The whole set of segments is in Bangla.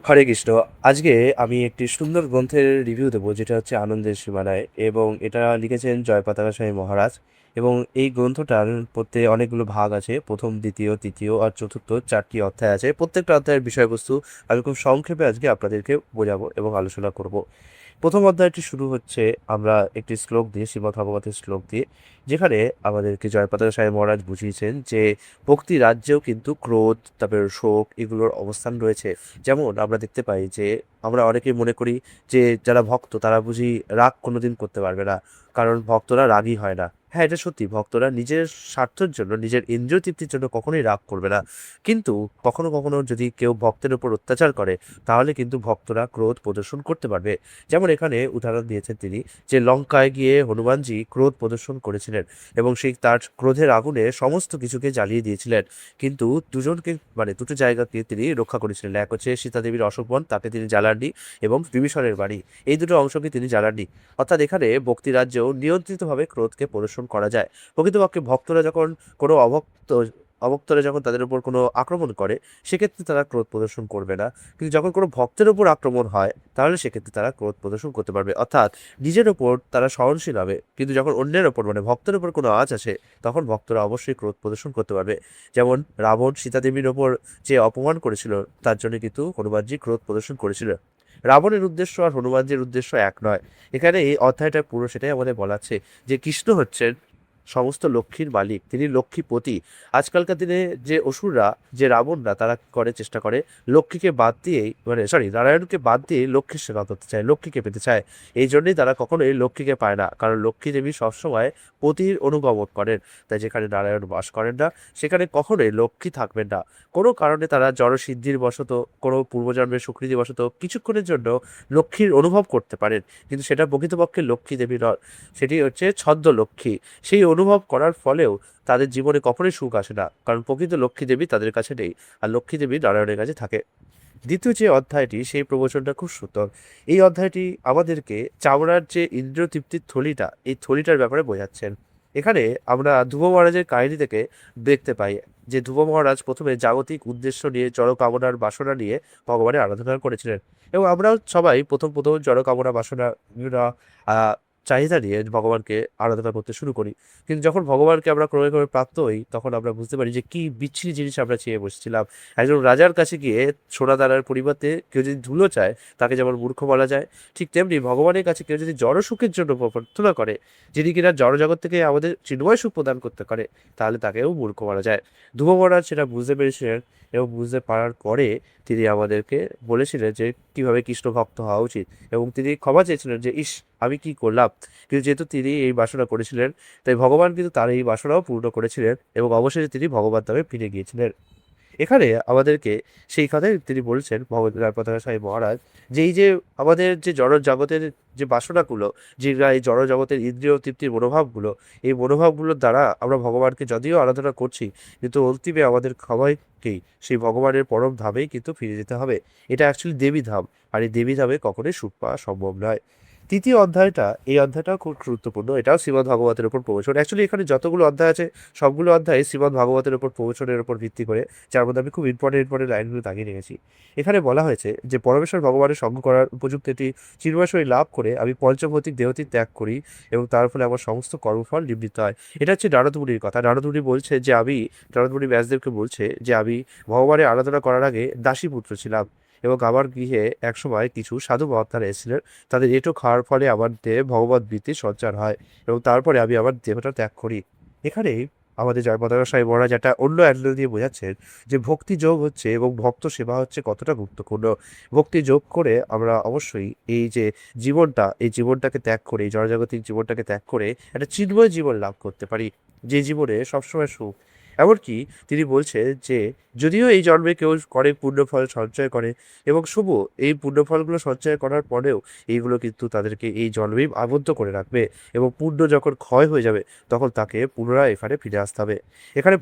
হরে কৃষ্ণ। আজকে আমি একটি সুন্দর গ্রন্থের রিভিউ দেবো, যেটা হচ্ছে আনন্দের সীমানায়, এবং এটা লিখেছেন জয়পতাকা স্বামী মহারাজ। এবং এই গ্রন্থটার প্রত্যে অনেকগুলো ভাগ আছে, প্রথম, দ্বিতীয়, তৃতীয় আর চতুর্থ, 4টি অধ্যায় আছে। প্রত্যেকটা অধ্যায়ের বিষয়বস্তু আমি খুব সংক্ষেপে আজকে আপনাদেরকে বোঝাবো এবং আলোচনা করব। প্রথম অধ্যায়টি শুরু হচ্ছে আমরা একটি শ্লোক দিয়ে, শ্রীমদ্ ভাগবতের শ্লোক দিয়ে, যেখানে আমাদেরকে জয়পতাকা সাহেব মহারাজ বুঝিয়েছেন যে ভক্তি রাজ্যেও কিন্তু ক্রোধ, তারপরে শোক, এগুলোর অবস্থান রয়েছে। যেমন আমরা দেখতে পাই যে আমরা অনেকেই মনে করি যে যারা ভক্ত তারা বুঝি রাগ কোনোদিন করতে পারবে না, কারণ ভক্তরা রাগই হয় না। হ্যাঁ, এটা সত্যি, ভক্তরা নিজের স্বার্থের জন্য, নিজের ইন্দ্রিয় তৃপ্তির জন্য কখনোই রাগ করবে না। কিন্তু কখনো কখনো যদি কেউ ভক্তের উপর অত্যাচার করে, তাহলে কিন্তু ভক্তরা ক্রোধ প্রদর্শন করতে পারবে। যেমন এখানে উদাহরণ দিয়েছেন তিনি, যে লঙ্কায় গিয়ে হনুমানজি ক্রোধ প্রদর্শন করেছিলেন এবং সেই তার ক্রোধের আগুনে সমস্ত কিছুকে জ্বালিয়ে দিয়েছিলেন। কিন্তু দুজনকে, মানে দুটো জায়গাকে তিনি রক্ষা করেছিলেন। এক হচ্ছে সীতা দেবীর অশোকবন, তাকে তিনি জ্বালাননি, এবং বিভীষণের বাড়ি, এই দুটো অংশকে তিনি জ্বালাননি। অর্থাৎ এখানে ভক্তি রাজ্যেও নিয়ন্ত্রিতভাবে ক্রোধকে প্রদর্শন করা যায়। প্রকৃতপক্ষে ভক্তরা যখন কোনো অভক্তরা যখন তাদের উপর কোনো আক্রমণ করে, সেক্ষেত্রে তারা ক্রোধ প্রদর্শন করবে না। কিন্তু যখন কোনো ভক্তের উপর আক্রমণ হয়, তাহলে সেক্ষেত্রে তারা ক্রোধ প্রদর্শন করতে পারবে। অর্থাৎ নিজের ওপর তারা সহনশীল হবে, কিন্তু যখন অন্যের ওপর, মানে ভক্তের ওপর কোনো আঁচ আসে, তখন ভক্তরা অবশ্যই ক্রোধ প্রদর্শন করতে পারবে। যেমন রাবণ সীতা দেবীর ওপর যে অপমান করেছিল, তার জন্য কিন্তু হনুমানজি ক্রোধ প্রদর্শন করেছিল। রাবণের উদ্দেশ্য আর হনুমানজির উদ্দেশ্য এক নয়। এখানে এই অধ্যায়টা পুরো সেটাই আমাদের বলাচ্ছে যে কৃষ্ণ হচ্ছেন সমস্ত লক্ষ্মীর মালিক, তিনি লক্ষ্মীপতি। আজকালকার দিনে যে অসুররা, যে রাবণরা, তারা করে চেষ্টা করে লক্ষ্মীকে বাদ দিয়েই, মানে সরি, নারায়ণকে বাদ দিয়ে লক্ষ্মীর সেবা করতে চায়, লক্ষ্মীকে পেতে চায়। এই জন্যই তারা কখনোই লক্ষ্মীকে পায় না, কারণ লক্ষ্মী দেবী সবসময় পতির অনুগমন করেন। তাই যেখানে নারায়ণ বাস করেন না, সেখানে কখনোই লক্ষ্মী থাকবেন না। কোনো কারণে তারা জড়সিদ্ধির বশত, কোনো পূর্বজন্মের সুকৃতি বশত কিছুক্ষণের জন্য লক্ষ্মীর অনুভব করতে পারেন, কিন্তু সেটা প্রকৃতপক্ষে লক্ষ্মী দেবী নয়, সেটি হচ্ছে ছদ্ম লক্ষ্মী। সেই অনুভব করার ফলেও তাদের জীবনে কখনোই সুখ আসে না, কারণ প্রকৃত লক্ষ্মী দেবী তাদের কাছে নেই, আর লক্ষ্মী দেবী নারায়ণের কাছে থাকে। দ্বিতীয় যে অধ্যায়টি, সেই প্রবচনটা খুব সুন্দর। এই অধ্যায়টি আমাদেরকে চামড়ার যে ইন্দ্রিয় তৃপ্তির থলিটা, এই থলিটার ব্যাপারে বোঝাচ্ছেন। এখানে আমরা ধ্রুব মহারাজের কাহিনী থেকে দেখতে পাই যে ধ্রুব মহারাজ প্রথমে জাগতিক উদ্দেশ্য নিয়ে, জড় কামনার বাসনা নিয়ে ভগবানের আরাধনা করেছিলেন। এবং আমরাও সবাই প্রথম প্রথম জড় কামনা বাসনা আহ চাহিদা নিয়ে ভগবানকে আরাধনা করতে শুরু করি। কিন্তু যখন ভগবানকে আমরা ক্রমে ক্রমে প্রাপ্ত হই, তখন আমরা বুঝতে পারি যে কি বিচ্ছিরি জিনিস আমরা চেয়ে বসেছিলাম। একজন রাজার কাছে গিয়ে সোনা দানার পরিবর্তে কেউ যদি ধুলো চায়, তাকে যেমন মূর্খ বলা যায়, ঠিক তেমনি ভগবানের কাছে কেউ যদি জড় সুখের জন্য প্রার্থনা করে, যিনি কিনা জড় জগৎ থেকে আমাদের চিন্ময় সুখ প্রদান করতে পারে, তাহলে তাকেও মূর্খ বলা যায়। ধ্রুব মহারাজ সেটা বুঝতে পেরেছিলেন, এবং বুঝতে পারার পরে তিনি আমাদেরকে বলেছিলেন যে কিভাবে কৃষ্ণ ভক্ত হওয়া উচিত, এবং তিনি ক্ষমা চেয়েছিলেন যে ইস, আমি কি করলাম। কিন্তু যেহেতু তিনি এই বাসনা করেছিলেন, তাই ভগবান কিন্তু তার এই বাসনাও পূর্ণ করেছিলেন, এবং অবশেষে তিনি ভগবান ধামে ফিরে গিয়েছিলেন। এখানে আমাদেরকে সেই কথাই তিনি বলছেন, পতাকা সাহেব মহারাজ, যে এই যে আমাদের যে জড় জগতের যে বাসনাগুলো, যেগুলো এই জড় জগতের ইন্দ্রিয় তৃপ্তির মনোভাবগুলো, এই মনোভাবগুলোর দ্বারা আমরা ভগবানকে যদিও আরাধনা করছি, কিন্তু অন্তিমে আমাদের সবাইকেই সেই ভগবানের পরম ধামেই কিন্তু ফিরে যেতে হবে। এটা অ্যাকচুয়ালি দেবী ধাম, আর এই দেবী ধামে কখনোই সুখ পাওয়া সম্ভব নয়। তৃতীয় অধ্যায়টা, এই অধ্যায়টাও খুব গুরুত্বপূর্ণ, এটাও শ্রীমদ্ ভাগবতের উপর প্রবচন। অ্যাকচুয়ালি এখানে যতগুলো অধ্যায় আছে, সবগুলো অধ্যায় শ্রীমদ্ ভাগবতের উপর প্রবচনের উপর ভিত্তি করে, যার মধ্যে আমি খুব ইম্পর্টেন্ট ইম্পর্টেন্ট লাইনগুলো দাগিয়ে রেখেছি। এখানে বলা হয়েছে যে পরমেশ্বর ভগবানের সঙ্গ করার উপযুক্ত একটি চিন্ময় লাভ করে আমি পঞ্চভৌতিক দেহটি ত্যাগ করি, এবং তার ফলে আমার সমস্ত কর্মফল নিবৃত্ত হয়। এটা হচ্ছে নারদ মুনির কথা। নারদ মুনি বলছে যে নারদ মুনি ব্যাসদেবকে বলছে যে আমি ভগবানের আরাধনা করার আগে দাসীপুত্র ছিলাম, এবং আমার গৃহে একসময় কিছু সাধু মহাত্মারা এসেছিলেন। তাদের এঁটো খাওয়ার ফলে আমার দেহে ভগবত বীতির সঞ্চার হয়, এবং তারপরে আমি আমার দেহটা ত্যাগ করি। এখানে আমাদের জয়পতাকা সাহেব মহারাজ একটা অন্য অ্যাঙ্গেল দিয়ে বোঝাচ্ছেন যে ভক্তি যোগ হচ্ছে এবং ভক্ত সেবা হচ্ছে কতটা গুরুত্বপূর্ণ। ভক্তি যোগ করে আমরা অবশ্যই এই যে জীবনটা, এই জীবনটাকে ত্যাগ করে, এই জড়জাগতিক জীবনটাকে ত্যাগ করে একটা চিন্ময় জীবন লাভ করতে পারি, যে জীবনে সবসময় সুখ। এমনকি তিনি বলছেন যে যদিও এই জন্মে কেউ করে পুণ্যফল সঞ্চয় করে, এবং শুভ এই পুণ্যফলগুলো সঞ্চয় করার পরেও এইগুলো কিন্তু তাদেরকে এই জন্মেই আবদ্ধ করে রাখবে, এবং পুণ্য যখন ক্ষয় হয়ে যাবে, তখন তাকে পুনরায় এখানে ফিরে আসতে হবে। এখানে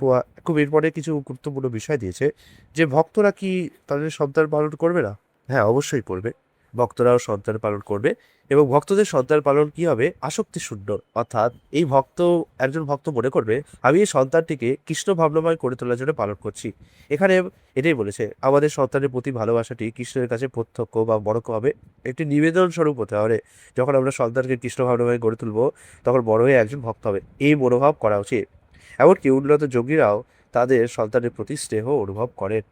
খুব এরপরে কিছু গুরুত্বপূর্ণ বিষয় দিয়েছে, যে ভক্তরা কি তাদের সন্তান পালন করবে না? হ্যাঁ, অবশ্যই করবে। ভক্তরাও সন্তান পালন করবে এবং ভক্তদের সন্তান পালন কি হবে আসক্তি শূন্য। অর্থাৎ এই একজন ভক্ত মনে করবে আমি এই সন্তানটিকে কৃষ্ণ ভাবনাময় করে তোলার জন্য পালন করছি। এখানে এটাই বলেছে আমাদের সন্তানের প্রতি ভালোবাসাটি কৃষ্ণের কাছে প্রত্যক্ষ বা পরোক্ষভাবে একটি নিবেদন স্বরূপ হতে হবে। যখন আমরা সন্তানকে কৃষ্ণ ভাবনাময় গড়ে তুলবো তখন বড় হয়ে একজন ভক্ত হবে, এই মনোভাব করা উচিত। এমনকি উন্নত যোগীরাও তাদের সন্তানের প্রতি স্নেহ অনুভব করেন।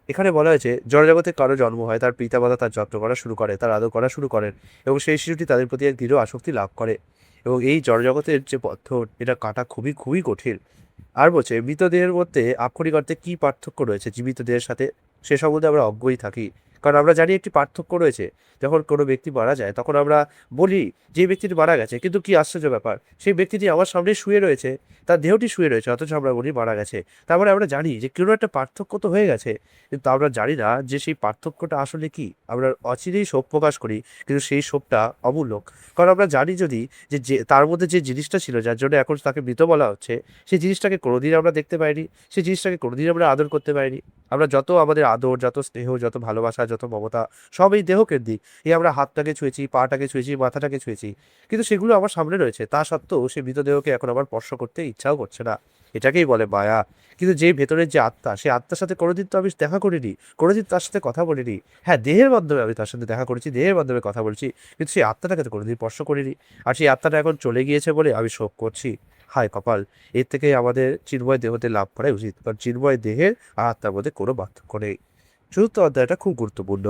এখানে বলা হয়েছে জড়জগতে কারো জন্ম হয়, তার পিতামাতা তার যত্ন করা শুরু করে, তার আদর করা শুরু করেন এবং সেই শিশুটি তাদের প্রতি এক দৃঢ় আসক্তি লাভ করে এবং এই জড়জগতের যে পথ এটা কাটা খুবই খুবই কঠিন। আর বলছে মৃতদেহের মধ্যে আক্ষরিক অর্থে কী পার্থক্য রয়েছে জীবিত দেহের সাথে সে সম্বন্ধে আমরা অজ্ঞই থাকি। কারণ আমরা জানি একটি পার্থক্য রয়েছে। যখন কোনো ব্যক্তি মারা যায় তখন আমরা বলি যে ব্যক্তিটি মারা গেছে, কিন্তু কি আশ্চর্য ব্যাপার, সেই ব্যক্তিটি আমার সামনে শুয়ে রয়েছে, তার দেহটি শুয়ে রয়েছে, অথচ আমরা বলি মারা গেছে। তারপরে আমরা জানি যে কোনো একটা পার্থক্য তো হয়ে গেছে, কিন্তু আমরা জানি না যে সেই পার্থক্যটা আসলে কি। আমরা অচিরেই শোক প্রকাশ করি, কিন্তু সেই শোকটা অমূল্যক। কারণ আমরা জানি যদি যে তার মধ্যে যে জিনিসটা ছিল যার জন্য এখন তাকে মৃত বলা হচ্ছে, সেই জিনিসটাকে কোনোদিন আমরা দেখতে পাইনি, সেই জিনিসটাকে কোনোদিন আমরা আদর করতে পারিনি। আমরা যত আমাদের আদর, যত স্নেহ, যত ভালোবাসা, যত মমতা সব এই দেহকেন্দ্রিক। এই আমরা হাতটাকে ছুঁয়েছি, পাটাকে ছুঁয়েছি, মাথাটাকে ছুঁয়েছি, কিন্তু সেগুলো আমার সামনে রয়েছে। তা সত্ত্বেও সে মৃতদেহকে এখন আবার স্পর্শ করতে ইচ্ছাও করছে না। এটাকেই বলে মায়া। কিন্তু যে ভেতরের যে আত্মা, সেই আত্মার সাথে কোনোদিন তো আমি দেখা করিনি, কোনোদিন তার সাথে কথা বলিনি। হ্যাঁ, দেহের মাধ্যমে আমি তার সাথে দেখা করেছি, দেহের মাধ্যমে কথা বলছি, কিন্তু সেই আত্মাটাকে তো কোনোদিন স্পর্শ করিনি। আর সেই আত্মাটা এখন চলে গিয়েছে বলে আমি শোক করছি। হায় কপাল! এর থেকে আমাদের চিন্ময় দেহতে লাভ করাই উচিত, কারণ চিন্ময় দেহের আর আত্মার মধ্যে কোনো পার্থক্য নেই। চতুর্থ অধ্যায়টা খুব গুরুত্বপূর্ণ।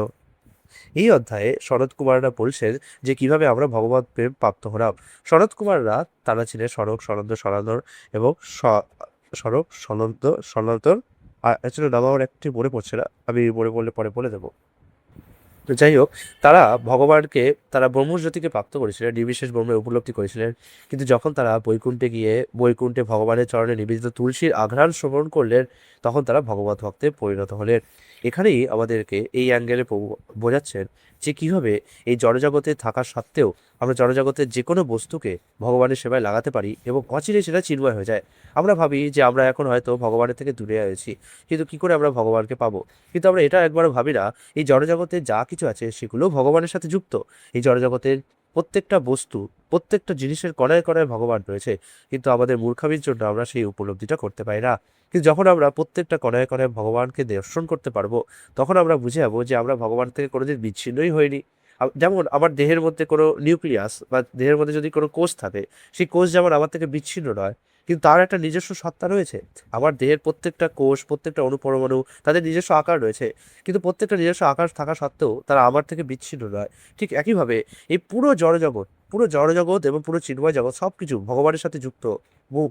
এই অধ্যায়ে শরৎ কুমাররা বলছেন যে কিভাবে আমরা ভগবত প্রেম প্রাপ্ত হলাম। শরৎ কুমাররা তারা ছিলেন সনক, সনন্দ, সনাতন এবং সনক, সনন্দ, সনাতন। আর আসলে নাম আমার একটি মনে পড়ছে না, আমি মনে পড়লে পরে বলে দেবো। তো যাই হোক, তারা ভগবানকে, তারা ব্রহ্মজ্যোতিকে প্রাপ্ত করেছিলেন, নির্বিশেষ ব্রহ্মে উপলব্ধি করেছিলেন। কিন্তু যখন তারা বৈকুণ্ঠে গিয়ে বৈকুণ্ঠে ভগবানের চরণে নিবেদিত তুলসীর আঘ্রাণ শ্রবণ করলেন, তখন তারা ভগবত ভক্তে পরিণত হলেন। এখানেই আমাদেরকে এই অ্যাঙ্গেলে বোঝাচ্ছেন যে কীভাবে এই জড়জগতে থাকা সত্ত্বেও আমরা জড়জগতের যে কোনো বস্তুকে ভগবানের সেবায় লাগাতে পারি এবং অচিরেই সেটা চিন্ময় হয়ে যায়। আমরা ভাবি যে আমরা এখন হয়তো ভগবানের থেকে দূরে আছি, কিন্তু কী করে আমরা ভগবানকে পাবো। কিন্তু আমরা এটা একবারও ভাবি না এই জড়জগতে যা কিছু আছে সেগুলো ভগবানের সাথে যুক্ত। এই জড়জগতের প্রত্যেকটা বস্তু, প্রত্যেকটা জিনিসের কণায় কণায় ভগবান রয়েছে, কিন্তু আমাদের মূর্খামির জন্য আমরা সেই উপলব্ধিটা করতে পারি না। কিন্তু যখন আমরা প্রত্যেকটা কণায় কণায় ভগবানকে দর্শন করতে পারবো, তখন আমরা বুঝে যাবো যে আমরা ভগবান থেকে কোনোদিন বিচ্ছিন্নই হইনি। যেমন আমার দেহের মধ্যে কোনো নিউক্লিয়াস বা দেহের মধ্যে যদি কোনো কোষ থাকে, সেই কোষ যেমন আমার থেকে বিচ্ছিন্ন নয়, কিন্তু তার একটা নিজস্ব সত্তা রয়েছে। আমার দেহের প্রত্যেকটা কোষ, প্রত্যেকটা অণুপরমাণু তাদের নিজস্ব আকার রয়েছে, কিন্তু প্রত্যেকটা নিজস্ব আকার থাকা সত্ত্বেও তারা আমার থেকে বিচ্ছিন্ন নয়। ঠিক একইভাবে এই পুরো জড়জগৎ এবং পুরো চিন্ময় জগৎ সব কিছু ভগবানের সাথে যুক্ত।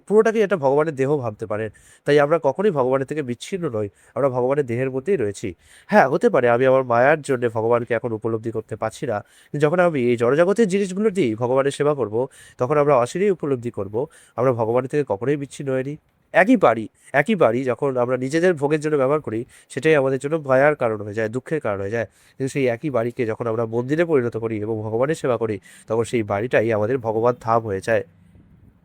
পুরোটাকে এটা ভগবানের দেহ ভাবতে পারেন। তাই আমরা কখনোই ভগবানের থেকে বিচ্ছিন্ন নই, আমরা ভগবানের দেহের মধ্যেই রয়েছি। হ্যাঁ, হতে পারে আমি আমার মায়ার জন্য ভগবানকে এখন উপলব্ধি করতে পারছি না, কিন্তু যখন আমি এই জড়জগতের জিনিসগুলো দিয়েই ভগবানের সেবা করব, তখন আমরা অচিরেই উপলব্ধি করব আমরা ভগবানের থেকে কখনোই বিচ্ছিন্ন হইনি। একই বাড়ি একই বাড়ি যখন আমরা নিজেদের ভোগের জন্য ব্যবহার করি, সেটাই আমাদের জন্য ভয়ার কারণ হয়ে যায়, দুঃখের কারণ হয়ে যায়। কিন্তু সেই একই বাড়িকে যখন আমরা মন্দিরে পরিণত করি এবং ভগবানের সেবা করি, তখন সেই বাড়িটাই আমাদের ভগবান ধাম হয়ে যায়।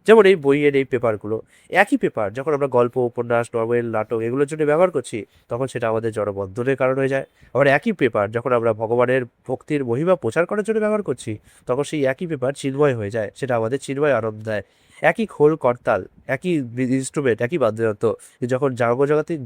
যেমন এই বইয়ের এই পেপারগুলো, একই পেপার যখন আমরা গল্প, উপন্যাস, নভেল, নাটক এগুলোর জন্য ব্যবহার করছি, তখন সেটা আমাদের জড়বন্ধনের কারণ হয়ে যায়। আবার একই পেপার যখন আমরা ভগবানের ভক্তির মহিমা প্রচার করার জন্য ব্যবহার করছি, তখন সেই একই পেপার চিন্ময় হয়ে যায়, সেটা আমাদের চিন্ময় আনন্দ দেয়। একই খোল করতাল, একই ইনস্ট্রুমেন্ট, একই বাদ্যযন্ত্র যখন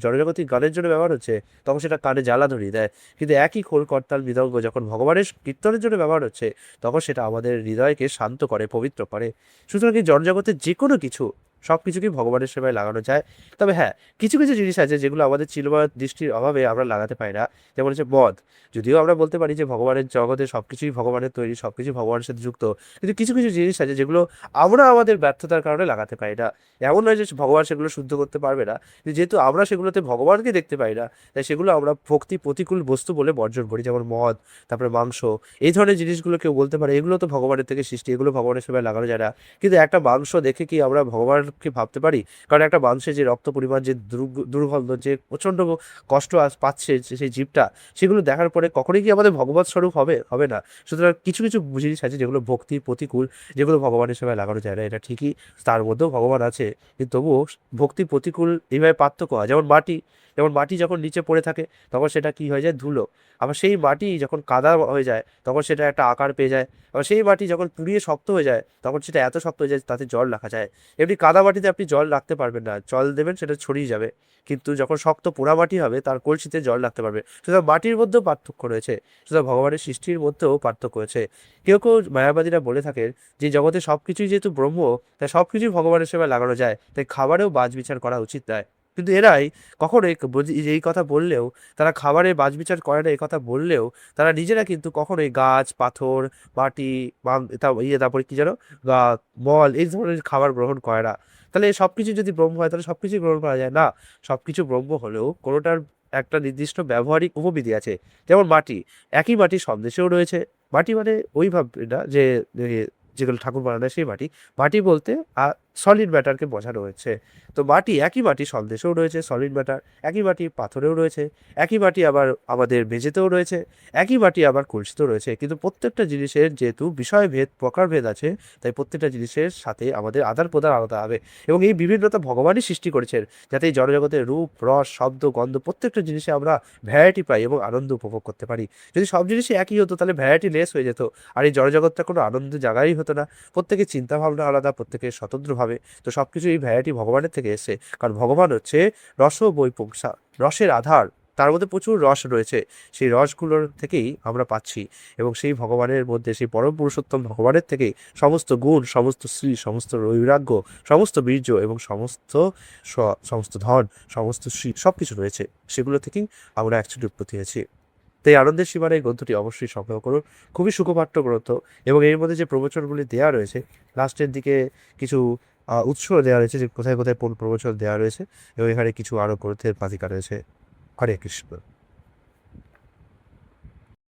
জড়জাগতিক গানের জন্য ব্যবহার হচ্ছে, তখন সেটা কানে জ্বালা ধরিয়ে দেয়। কিন্তু একই খোল করতাল মৃদঙ্গ যখন ভগবানের কীর্তনের জন্য ব্যবহার হচ্ছে, তখন সেটা আমাদের হৃদয়কে শান্ত করে, পবিত্র করে। সুতরাং এই জড়জগতের যে কোনো কিছু, সব কিছুকেই ভগবানের সেবায় লাগানো যায়। তবে হ্যাঁ, কিছু কিছু জিনিস আছে যেগুলো আমাদের চিন্ময় দৃষ্টির অভাবে আমরা লাগাতে পারি না। যেমন হচ্ছে মদ। যদিও আমরা বলতে পারি যে ভগবানের জগতে সব কিছুই ভগবানের তৈরি, সব কিছুই ভগবানের সাথে যুক্ত, কিন্তু কিছু কিছু জিনিস আছে যেগুলো আমরা আমাদের ব্যর্থতার কারণে লাগাতে পারি না। এমন নয় যে ভগবান সেগুলো শুদ্ধ করতে পারবে না, কিন্তু যেহেতু আমরা সেগুলোতে ভগবানকে দেখতে পাই না, তাই সেগুলো আমরা ভক্তি প্রতিকূল বস্তু বলে বর্জন করি। যেমন মদ, তারপরে মাংস, এই ধরনের জিনিসগুলো কেউ বলতে পারে এগুলো তো ভগবানের থেকে সৃষ্টি, এগুলো ভগবানের সেবায় লাগানো যায় না। কিন্তু একটা মাংস দেখে কি আমরা ভগবানকে ভাবতে পারি? কারণ একটা মাংসে যে রক্ত পরিমাণ, যে দুর্গন্ধ, যে প্রচণ্ড কষ্ট পাচ্ছে সেই জীবটা, সেগুলো দেখার পরে কখনোই কি আমাদের ভগবৎ স্বরূপ হবে? হবে না। সুতরাং কিছু কিছু জিনিস আছে যেগুলো ভক্তি প্রতিকূল, যেগুলো ভগবানের সেবায় লাগানো যায় না, এটা ঠিকই। তার মধ্যেও ভগবান আছে, কিন্তু তবুও ভক্তি প্রতিকূল এইভাবে পার্থক্য হয়। যেমন মাটি, যেমন মাটি যখন নিচে পড়ে থাকে তখন সেটা কি হয়ে যায়, ধুলো। আবার সেই মাটি যখন কাদা হয়ে যায় তখন সেটা একটা আকার পেয়ে যায়। আবার সেই মাটি যখন পুড়িয়ে শক্ত হয়ে যায় তখন সেটা এত শক্ত হয়ে যায় তাতে জল রাখা যায়। এমনি কাদা মাটিতে আপনি জল রাখতে পারবেন না, জল দেবেন সেটা ছড়িয়ে যাবে। কিন্তু যখন শক্ত পোড়া মাটি হবে তার কলসিতে জল রাখতে পারবে। সুতরাং মাটির মধ্যেও পার্থক্য রয়েছে, সুতরাং ভগবানের সৃষ্টির মধ্যেও পার্থক্য রয়েছে। কেউ কেউ মায়াবাদীরা বলে থাকেন যে জগতে সবকিছুই যেহেতু ব্রহ্ম, তাই সবকিছুই ভগবানের সেবায় লাগানো যায়, তাই খাবারেও বাছবিচার করা উচিত নয়। কিন্তু এরাই কখনোই এই কথা বললেও, তারা খাবারে বাছবিচার করে না এই কথা বললেও, তারা নিজেরা কিন্তু কখনোই গাছ, পাথর, মাটি, তারপরে কি যেন, গা, মল, এই ধরনের খাবার গ্রহণ করে না। তাহলে সবকিছু যদি ব্রহ্ম হয় তাহলে সবকিছু গ্রহণ করা যায় না। সবকিছু ব্রহ্ম হলেও কোনোটার একটা নির্দিষ্ট ব্যবহারিক উপবিধি আছে। যেমন মাটি, একই মাটি সন্দেশেও রয়েছে। মাটি মানে ওই ভাববে না যে যেগুলো ঠাকুর বানানো সেই মাটি। মাটি বলতে সলিড ম্যাটারকে বোঝানো হয়েছে। তো মাটি, একই মাটি সন্দেশেও রয়েছে সলিড ম্যাটার, একই মাটি পাথরেও রয়েছে, একই মাটি আবার আমাদের মেঝেতেও রয়েছে, একই মাটি আবার কলসিতেও রয়েছে। কিন্তু প্রত্যেকটা জিনিসের যেহেতু বিষয়ভেদ, প্রকারভেদ আছে, তাই প্রত্যেকটা জিনিসের সাথে আমাদের আদান প্রদান আলাদা হবে। এবং এই বিভিন্নতা ভগবানই সৃষ্টি করেছেন, যাতে এই জড়জগতের রূপ, রস, শব্দ, গন্ধ প্রত্যেকটা জিনিসে আমরা ভ্যারাইটি পাই এবং আনন্দ উপভোগ করতে পারি। যদি সব জিনিসই একই হতো তাহলে ভ্যারাইটি লেস হয়ে যেত, আর এই জড়জগৎটা কোনো আনন্দের জায়গাই হতো না। প্রত্যেকের চিন্তাভাবনা আলাদা, প্রত্যেকের স্বতন্ত্রভাবে। তো সব কিছু এই ভ্যারাইটি ভগবানের থেকে এসে, কারণ ভগবান হচ্ছে রস বৈপুংসা, রসের আধার। তার মধ্যে প্রচুর রস রয়েছে, সেই রসগুলোর থেকেই আমরা পাচ্ছি। এবং সেই ভগবানের মধ্যে, সেই পরম পুরুষোত্তম ভগবানের থেকেই সমস্ত গুণ, সমস্ত শ্রী, সমস্ত বৈরাগ্য, সমস্ত বীর্য এবং সমস্ত ধন, সমস্ত শ্রী সব কিছু রয়েছে। সেগুলো থেকেই আমরা অ্যাকচুয়ালি উৎপত্তি হয়েছি। তাই আনন্দের সীমানা এই গ্রন্থটি অবশ্যই সংগ্রহ করুন। খুবই সুখপাঠ্য গ্রন্থ। এবং এর মধ্যে যে প্রবচনগুলি দেওয়া রয়েছে, লাস্টের দিকে কিছু উৎস দেওয়া রয়েছে যে কোথায় কোথায় কোন প্রবচন দেওয়া রয়েছে, এবং এখানে কিছু আরও গ্রন্থের পাতিকা রয়েছে। হরে কৃষ্ণ।